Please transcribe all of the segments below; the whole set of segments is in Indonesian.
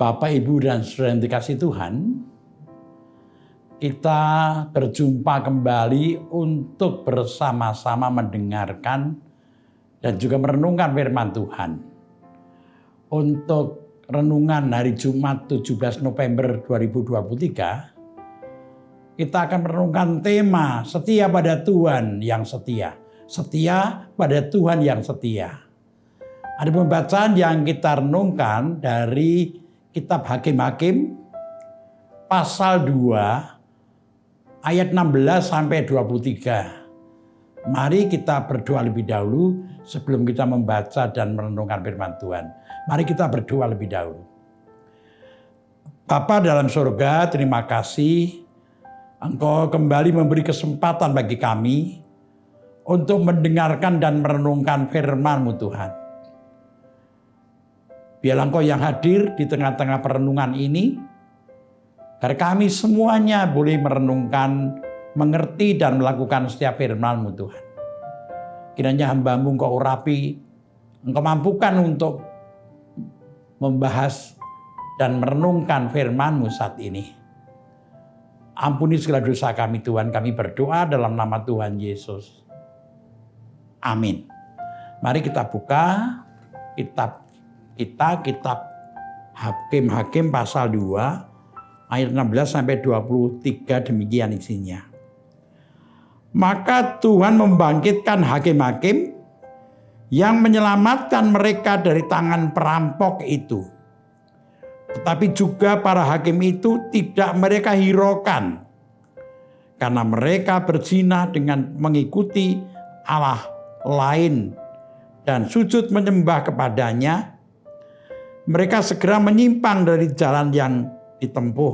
Bapak, Ibu, dan saudara yang dikasih Tuhan, kita berjumpa kembali untuk bersama-sama mendengarkan dan juga merenungkan firman Tuhan. Untuk renungan hari Jumat 17 November 2023, kita akan merenungkan tema setia pada Tuhan yang setia. Setia pada Tuhan yang setia. Ada pembacaan yang kita renungkan dari Kitab Hakim-Hakim pasal 2 ayat 16 sampai 23. Mari kita berdoa lebih dahulu sebelum kita membaca dan merenungkan firman Tuhan. Mari kita berdoa lebih dahulu. Bapa dalam surga, terima kasih Engkau kembali memberi kesempatan bagi kami untuk mendengarkan dan merenungkan firman-Mu Tuhan. Biarlah Engkau yang hadir di tengah-tengah perenungan ini, agar kami semuanya boleh merenungkan, mengerti dan melakukan setiap firman-Mu Tuhan. Kiranya hamba-Mu Engkau urapi, Engkau mampukan untuk membahas dan merenungkan firman-Mu saat ini. Ampuni segala dosa kami Tuhan, kami berdoa dalam nama Tuhan Yesus. Amin. Mari kita buka kitab Hakim-Hakim pasal 2 ayat 16 sampai 23, demikian isinya. Maka Tuhan membangkitkan hakim-hakim yang menyelamatkan mereka dari tangan perampok itu. Tetapi juga para hakim itu tidak mereka hiraukan, karena mereka berzina dengan mengikuti Allah lain dan sujud menyembah kepadanya. Mereka segera menyimpang dari jalan yang ditempuh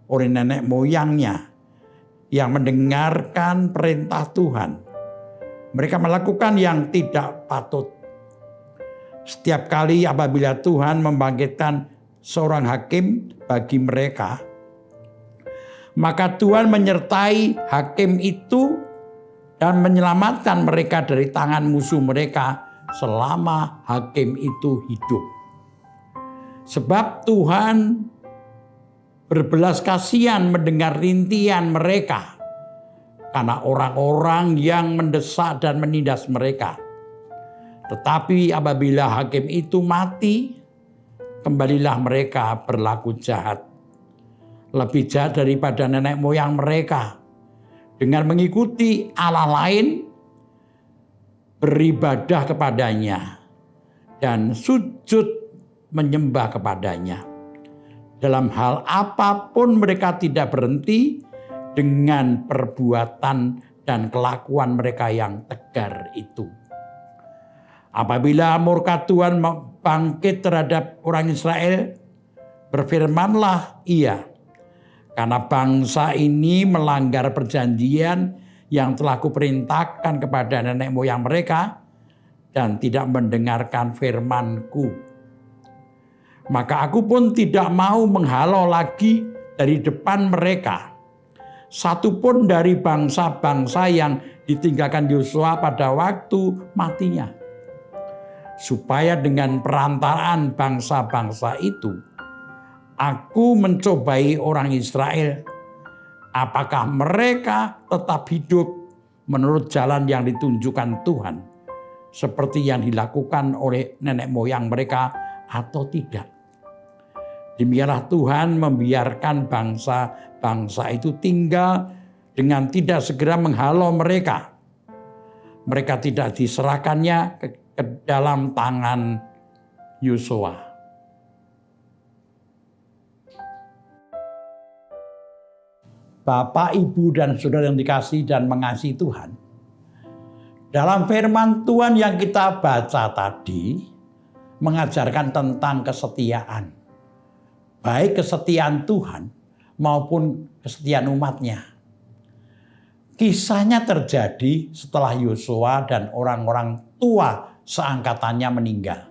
oleh nenek moyangnya yang mendengarkan perintah Tuhan. Mereka melakukan yang tidak patut. Setiap kali apabila Tuhan membangkitkan seorang hakim bagi mereka, maka Tuhan menyertai hakim itu dan menyelamatkan mereka dari tangan musuh mereka selama hakim itu hidup. Sebab Tuhan berbelas kasihan mendengar rintihan mereka karena orang-orang yang mendesak dan menindas mereka. Tetapi apabila hakim itu mati, kembalilah mereka berlaku jahat. Lebih jahat daripada nenek moyang mereka dengan mengikuti Allah lain, beribadah kepadanya, dan sujud menyembah kepadanya. Dalam hal apapun mereka tidak berhenti dengan perbuatan dan kelakuan mereka yang tegar itu. Apabila murka Tuhan bangkit terhadap orang Israel, berfirmanlah Ia, karena bangsa ini melanggar perjanjian yang telah kuperintahkan kepada nenek moyang mereka dan tidak mendengarkan firman-Ku. Maka aku pun tidak mau menghalau lagi dari depan mereka satupun dari bangsa-bangsa yang ditinggalkan Yosua pada waktu matinya, supaya dengan perantaraan bangsa-bangsa itu aku mencobai orang Israel, apakah mereka tetap hidup menurut jalan yang ditunjukkan Tuhan, seperti yang dilakukan oleh nenek moyang mereka atau tidak. Demikianlah Tuhan membiarkan bangsa-bangsa itu tinggal dengan tidak segera menghalau mereka. Mereka tidak diserahkannya ke dalam tangan Yosua. Bapak, Ibu, dan saudara yang dikasihi dan mengasihi Tuhan, dalam firman Tuhan yang kita baca tadi mengajarkan tentang kesetiaan. Baik kesetiaan Tuhan maupun kesetiaan umatnya. Kisahnya terjadi setelah Yosua dan orang-orang tua seangkatannya meninggal.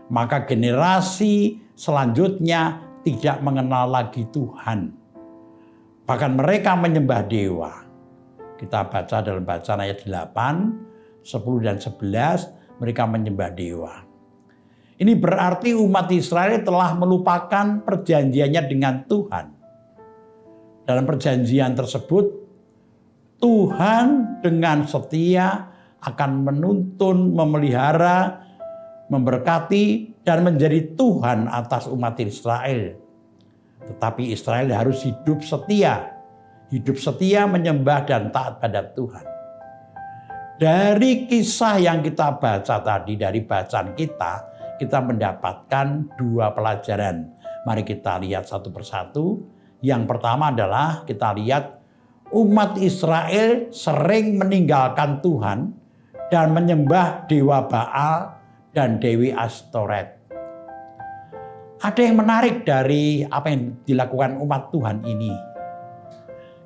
Maka generasi selanjutnya tidak mengenal lagi Tuhan. Bahkan mereka menyembah dewa. Kita baca dalam bacaan ayat 8, 10 dan 11, mereka menyembah dewa. Ini berarti umat Israel telah melupakan perjanjiannya dengan Tuhan. Dalam perjanjian tersebut, Tuhan dengan setia akan menuntun, memelihara, memberkati, dan menjadi Tuhan atas umat Israel. Tetapi Israel harus hidup setia menyembah dan taat pada Tuhan. Dari kisah yang kita baca tadi, dari bacaan kita mendapatkan dua pelajaran. Mari kita lihat satu persatu. Yang pertama adalah kita lihat umat Israel sering meninggalkan Tuhan dan menyembah dewa Baal dan Dewi Astoret. Ada yang menarik dari apa yang dilakukan umat Tuhan ini,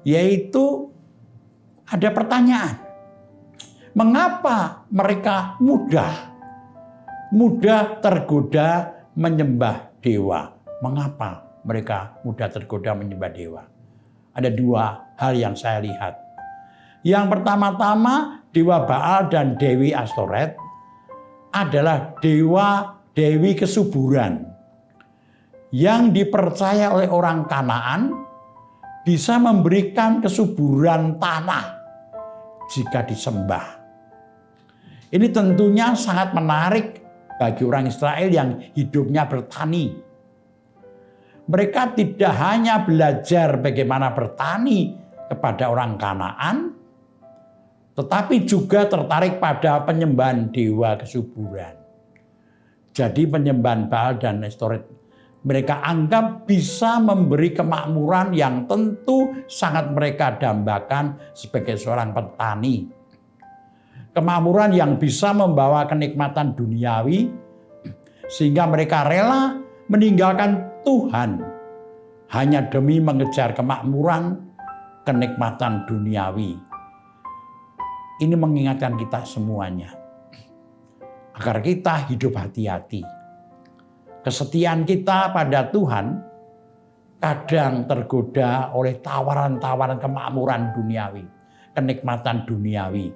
yaitu ada pertanyaan. Mengapa mereka mudah tergoda menyembah dewa? Mengapa mereka mudah tergoda menyembah dewa? Ada dua hal yang saya lihat. Yang pertama-tama, dewa Baal dan Dewi Astoret adalah dewi kesuburan yang dipercaya oleh orang Kanaan bisa memberikan kesuburan tanah jika disembah. Ini tentunya sangat menarik bagi orang Israel yang hidupnya bertani. Mereka tidak hanya belajar bagaimana bertani kepada orang Kanaan, tetapi juga tertarik pada penyembahan dewa kesuburan. Jadi penyembahan Baal dan Astoret mereka anggap bisa memberi kemakmuran yang tentu sangat mereka dambakan sebagai seorang petani. Kemakmuran yang bisa membawa kenikmatan duniawi sehingga mereka rela meninggalkan Tuhan hanya demi mengejar kemakmuran, kenikmatan duniawi. Ini mengingatkan kita semuanya agar kita hidup hati-hati. Kesetiaan kita pada Tuhan kadang tergoda oleh tawaran-tawaran kemakmuran duniawi, kenikmatan duniawi,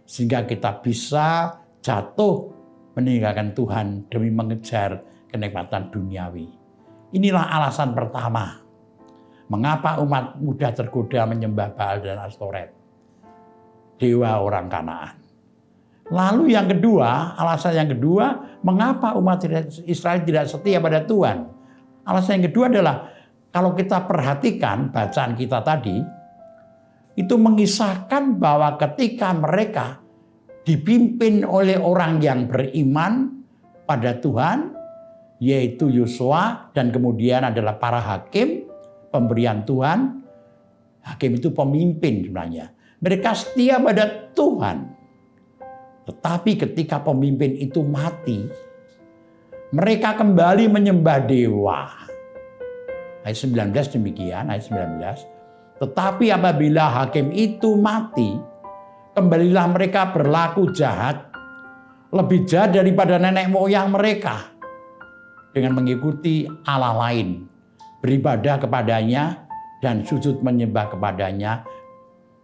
sehingga kita bisa jatuh meninggalkan Tuhan demi mengejar kenikmatan duniawi. Inilah alasan pertama mengapa umat mudah tergoda menyembah Baal dan Astoret, dewa orang Kanaan. Lalu yang kedua, alasan yang kedua, mengapa umat Israel tidak setia pada Tuhan? Alasan yang kedua adalah, kalau kita perhatikan bacaan kita tadi, itu mengisahkan bahwa ketika mereka dipimpin oleh orang yang beriman pada Tuhan, yaitu Yosua dan kemudian adalah para hakim, pemberian Tuhan. Hakim itu pemimpin sebenarnya. Mereka setia pada Tuhan. Tetapi ketika pemimpin itu mati, mereka kembali menyembah dewa. Ayat 19 demikian, ayat 19. Tetapi apabila hakim itu mati, kembalilah mereka berlaku jahat, lebih jahat daripada nenek moyang mereka, dengan mengikuti Allah lain, beribadah kepadanya dan sujud menyembah kepadanya.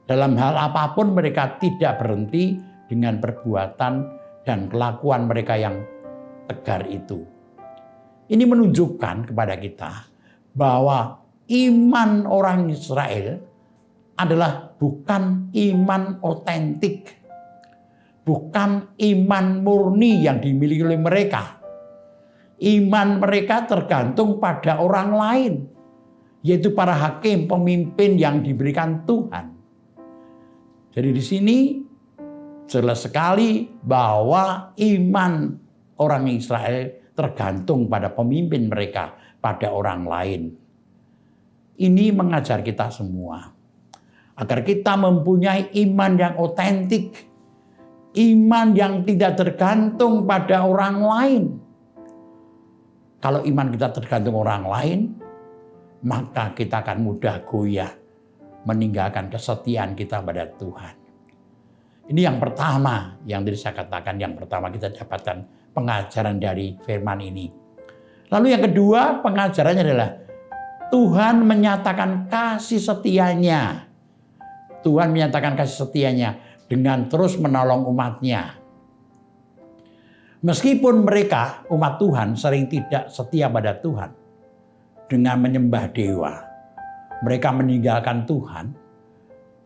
Dalam hal apapun mereka tidak berhenti dengan perbuatan dan kelakuan mereka yang tegar itu. Ini menunjukkan kepada kita bahwa iman orang Israel adalah bukan iman otentik, bukan iman murni yang dimiliki oleh mereka. Iman mereka tergantung pada orang lain, yaitu para hakim, pemimpin yang diberikan Tuhan. Jadi di sini jelas sekali bahwa iman orang Israel tergantung pada pemimpin mereka, pada orang lain. Ini mengajar kita semua agar kita mempunyai iman yang otentik, iman yang tidak tergantung pada orang lain. Kalau iman kita tergantung orang lain, maka kita akan mudah goyah meninggalkan kesetiaan kita pada Tuhan. Ini yang pertama yang tadi saya katakan, yang pertama kita dapatkan pengajaran dari firman ini. Lalu yang kedua pengajarannya adalah Tuhan menyatakan kasih setianya. Tuhan menyatakan kasih setianya dengan terus menolong umatnya. Meskipun mereka umat Tuhan sering tidak setia pada Tuhan dengan menyembah dewa, mereka meninggalkan Tuhan.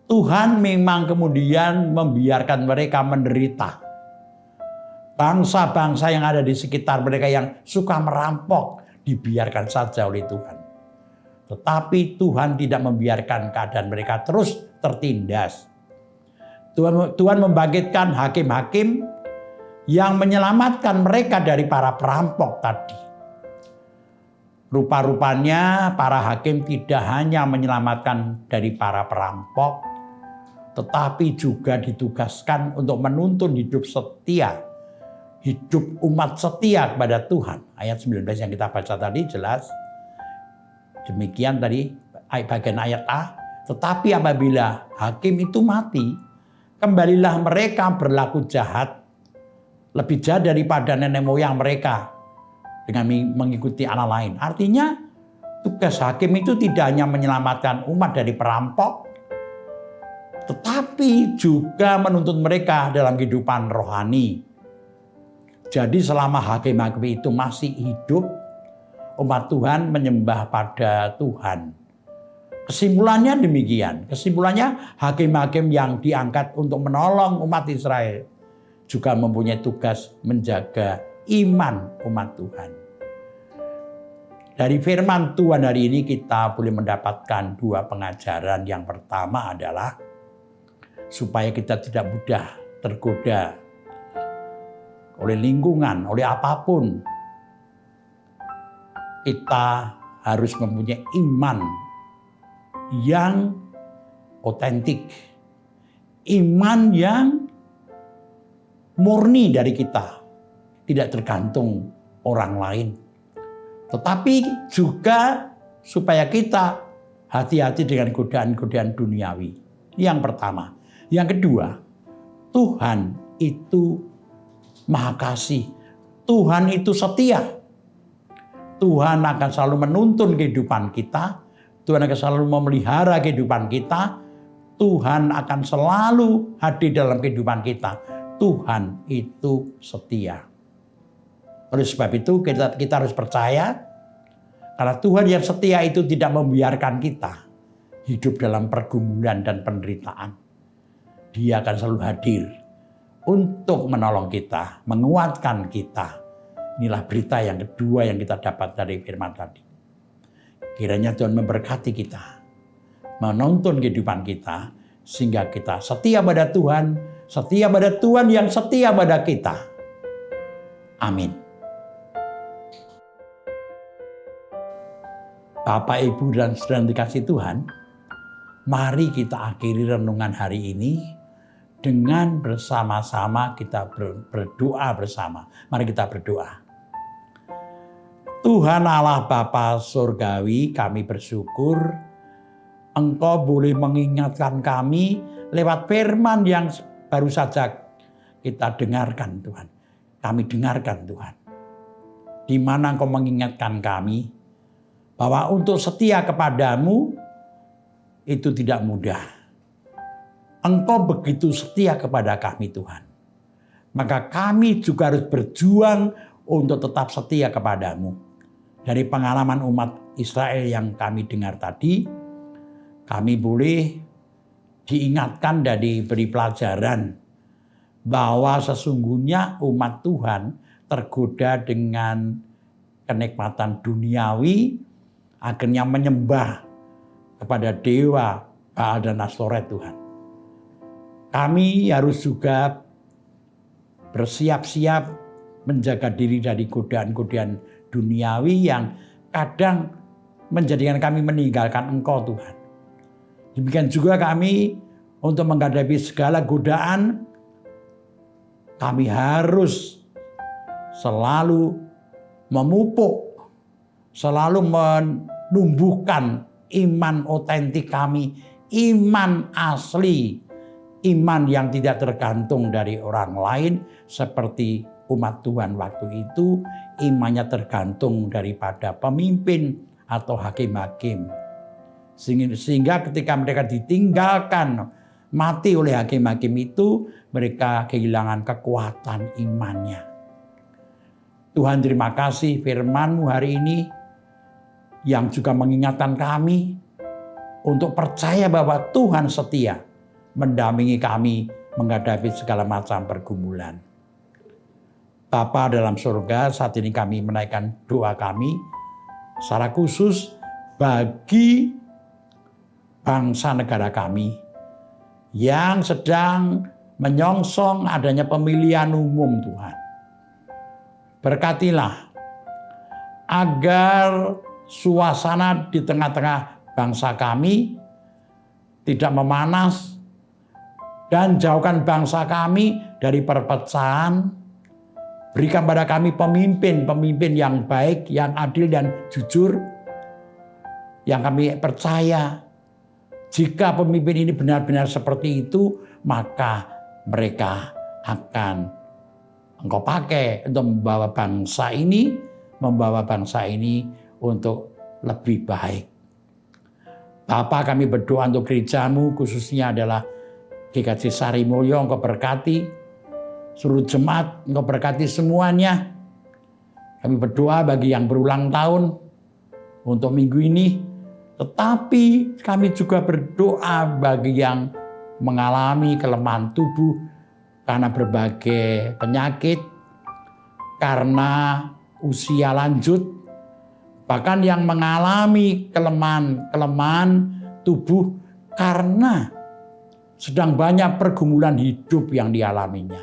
Tuhan memang kemudian membiarkan mereka menderita. Bangsa-bangsa yang ada di sekitar mereka yang suka merampok dibiarkan saja oleh Tuhan. Tetapi Tuhan tidak membiarkan keadaan mereka terus tertindas. Tuhan membangkitkan hakim-hakim yang menyelamatkan mereka dari para perampok tadi. Rupa-rupanya para hakim tidak hanya menyelamatkan dari para perampok, tetapi juga ditugaskan untuk menuntun hidup setia, hidup umat setia kepada Tuhan. Ayat 19 yang kita baca tadi jelas. Demikian tadi bagian ayat A. Tetapi apabila hakim itu mati, kembalilah mereka berlaku jahat, lebih jahat daripada nenek moyang mereka dengan mengikuti Allah lain. Artinya tugas hakim itu tidak hanya menyelamatkan umat dari perampok, tetapi juga menuntun mereka dalam kehidupan rohani. Jadi selama hakim-hakim itu masih hidup, umat Tuhan menyembah pada Tuhan. Kesimpulannya demikian. Kesimpulannya hakim-hakim yang diangkat untuk menolong umat Israel juga mempunyai tugas menjaga iman umat Tuhan. Dari firman Tuhan hari ini kita boleh mendapatkan dua pengajaran. Yang pertama adalah supaya kita tidak mudah tergoda oleh lingkungan, oleh apapun. Kita harus mempunyai iman yang otentik. Iman yang murni dari kita. Tidak tergantung orang lain. Tetapi juga supaya kita hati-hati dengan godaan-godaan duniawi. Yang pertama. Yang kedua, Tuhan itu Maha Kasih. Tuhan itu setia. Tuhan akan selalu menuntun kehidupan kita. Tuhan akan selalu memelihara kehidupan kita. Tuhan akan selalu hadir dalam kehidupan kita. Tuhan itu setia. Oleh sebab itu kita harus percaya. Karena Tuhan yang setia itu tidak membiarkan kita hidup dalam pergumulan dan penderitaan. Dia akan selalu hadir untuk menolong kita, menguatkan kita. Inilah berita yang kedua yang kita dapat dari firman tadi. Kiranya Tuhan memberkati kita, menuntun kehidupan kita, sehingga kita setia pada Tuhan, setia pada Tuhan yang setia pada kita. Amin. Bapak, Ibu, dan saudara dikasih Tuhan, mari kita akhiri renungan hari ini dengan bersama-sama kita berdoa bersama. Mari kita berdoa. Tuhan Allah Bapa Surgawi, kami bersyukur Engkau boleh mengingatkan kami lewat firman yang baru saja kita dengarkan, Tuhan. Kami dengarkan, Tuhan. Di mana Engkau mengingatkan kami bahwa untuk setia kepadamu itu tidak mudah. Engkau begitu setia kepada kami, Tuhan. Maka kami juga harus berjuang untuk tetap setia kepadamu. Dari pengalaman umat Israel yang kami dengar tadi, kami boleh diingatkan dan diberi pelajaran bahwa sesungguhnya umat Tuhan tergoda dengan kenikmatan duniawi, akhirnya menyembah kepada dewa Baal dan Astoret, Tuhan. Kami harus juga bersiap-siap menjaga diri dari godaan-godaan duniawi yang kadang menjadikan kami meninggalkan Engkau, Tuhan. Demikian juga kami untuk menghadapi segala godaan, kami harus selalu memupuk, selalu menumbuhkan iman otentik kami, iman asli, iman yang tidak tergantung dari orang lain seperti umat Tuhan waktu itu imannya tergantung daripada pemimpin atau hakim-hakim. Sehingga ketika mereka ditinggalkan mati oleh hakim-hakim itu, mereka kehilangan kekuatan imannya. Tuhan, terima kasih firman-Mu hari ini yang juga mengingatkan kami untuk percaya bahwa Tuhan setia mendampingi kami menghadapi segala macam pergumulan. Bapa dalam surga, saat ini kami menaikkan doa kami secara khusus bagi bangsa negara kami yang sedang menyongsong adanya pemilihan umum, Tuhan. Berkatilah agar suasana di tengah-tengah bangsa kami tidak memanas dan jauhkan bangsa kami dari perpecahan. Berikan pada kami pemimpin yang baik, yang adil dan jujur, yang kami percaya jika pemimpin ini benar-benar seperti itu, maka mereka akan Engkau pakai untuk membawa bangsa ini untuk lebih baik. Bapa, kami berdoa untuk gereja-Mu, khususnya adalah GKJ Sarimulyo. Engkau berkati seluruh jemaat, Engkau berkati semuanya. Kami berdoa bagi yang berulang tahun untuk minggu ini. Tetapi kami juga berdoa bagi yang mengalami kelemahan tubuh karena berbagai penyakit, karena usia lanjut, bahkan yang mengalami kelemahan tubuh karena sedang banyak pergumulan hidup yang dialaminya.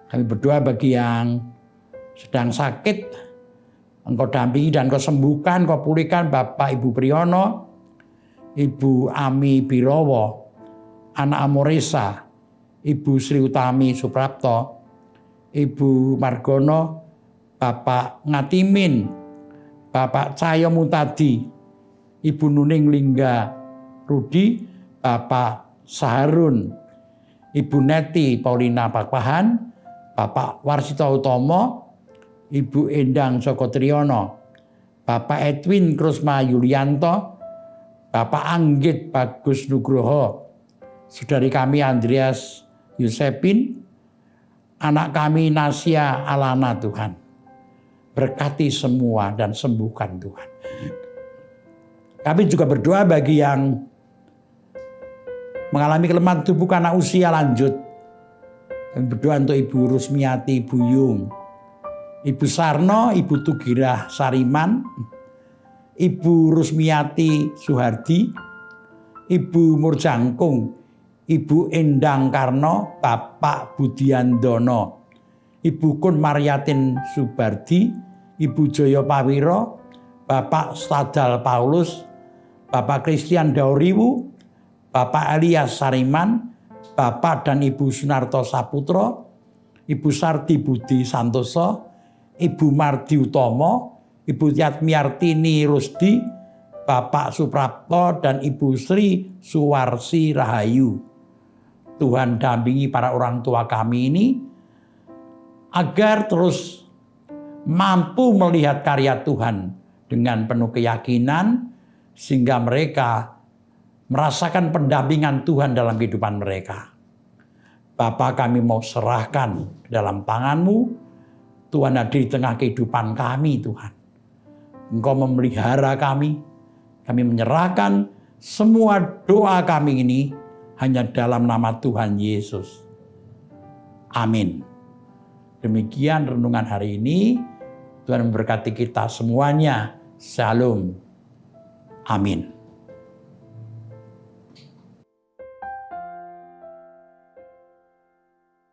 Kami berdoa bagi yang sedang sakit, Engkau dampingi dan Engkau sembuhkan, Engkau pulihkan Bapak Ibu Priyono, Ibu Ami Birowo, Anak Amoresa, Ibu Sri Utami Suprapto, Ibu Margono, Bapak Ngatimin, Bapak Cahyo Mutadi, Ibu Nuning Lingga Rudi, Bapak Saharun, Ibu Neti Paulina Pakpahan, Bapak Warsito Utomo, Ibu Endang Joko Triyono, Bapak Edwin Krusma Yulianto, Bapak Anggit Bagus Nugroho, saudari kami Andreas Yusepin, anak kami Nasya Alana, Tuhan. Berkati semua dan sembuhkan, Tuhan. Kami juga berdoa bagi yang mengalami kelemahan tubuh karena usia lanjut. Kami berdoa untuk Ibu Rusmiati Buyung, Ibu Sarno, Ibu Tugirah Sariman, Ibu Rusmiati Suhardi, Ibu Murjangkung, Ibu Endang Karno, Bapak Budiandono, Ibu Kun Maryatin Subardi, Ibu Joyo Pawiro, Bapak Stadal Paulus, Bapak Christian Dauriwu, Bapak Elias Sariman, Bapak dan Ibu Sunarto Saputro, Ibu Sardi Budi Santoso, Ibu Mardi Utomo, Ibu Yatmiartini Rusdi, Bapak Suprapto dan Ibu Sri Suwarsi Rahayu. Tuhan dampingi para orang tua kami ini agar terus mampu melihat karya Tuhan dengan penuh keyakinan sehingga mereka merasakan pendampingan Tuhan dalam kehidupan mereka. Bapa, kami mau serahkan dalam tangan-Mu. Tuhan hadir di tengah kehidupan kami, Tuhan. Engkau memelihara kami. Kami menyerahkan semua doa kami ini hanya dalam nama Tuhan Yesus. Amin. Demikian renungan hari ini. Tuhan memberkati kita semuanya. Shalom. Amin.